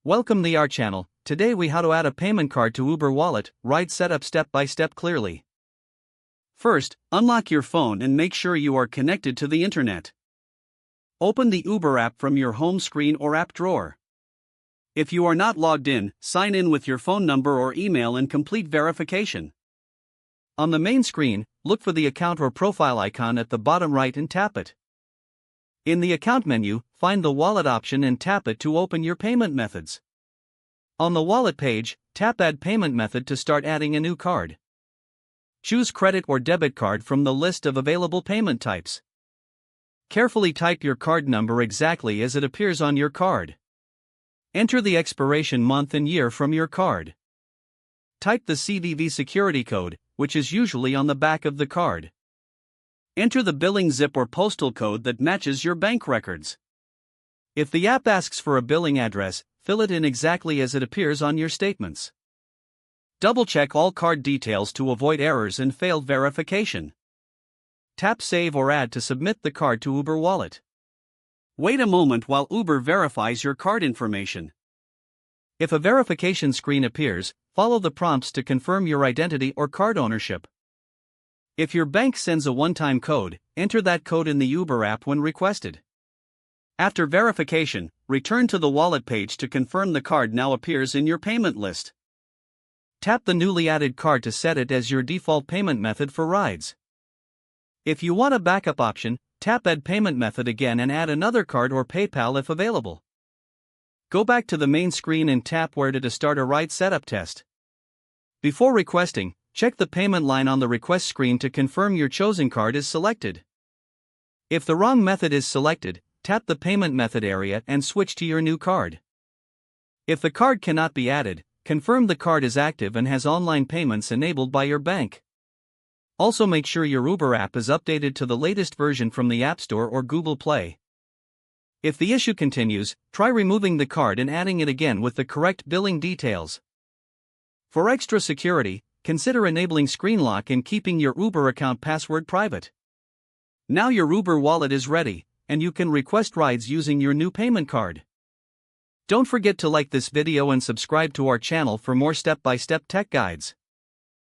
Welcome to our channel. Today we how to add a payment card to Uber Wallet, ride setup step by step clearly. First, unlock your phone and make sure you are connected to the internet. Open the Uber app from your home screen or app drawer. If you are not logged in, sign in with your phone number or email and complete verification. On the main screen, look for the account or profile icon at the bottom right and tap it. In the account menu, find the wallet option and tap it to open your payment methods. On the wallet page, tap Add Payment Method to start adding a new card. Choose credit or debit card from the list of available payment types. Carefully type your card number exactly as it appears on your card. Enter the expiration month and year from your card. Type the CVV security code, which is usually on the back of the card. Enter the billing zip or postal code that matches your bank records. If the app asks for a billing address, fill it in exactly as it appears on your statements. Double-check all card details to avoid errors and failed verification. Tap Save or Add to submit the card to Uber Wallet. Wait a moment while Uber verifies your card information. If a verification screen appears, follow the prompts to confirm your identity or card ownership. If your bank sends a one-time code, enter that code in the Uber app when requested. After verification, return to the wallet page to confirm the card now appears in your payment list. Tap the newly added card to set it as your default payment method for rides. If you want a backup option, tap Add Payment Method again and add another card or PayPal if available. Go back to the main screen and tap Where to start a ride setup test. Before requesting, check the payment line on the request screen to confirm your chosen card is selected. If the wrong method is selected, tap the payment method area and switch to your new card. If the card cannot be added, confirm the card is active and has online payments enabled by your bank. Also make sure your Uber app is updated to the latest version from the App Store or Google Play. If the issue continues, try removing the card and adding it again with the correct billing details. For extra security, consider enabling screen lock and keeping your Uber account password private. Now your Uber wallet is ready, and you can request rides using your new payment card. Don't forget to like this video and subscribe to our channel for more step-by-step tech guides.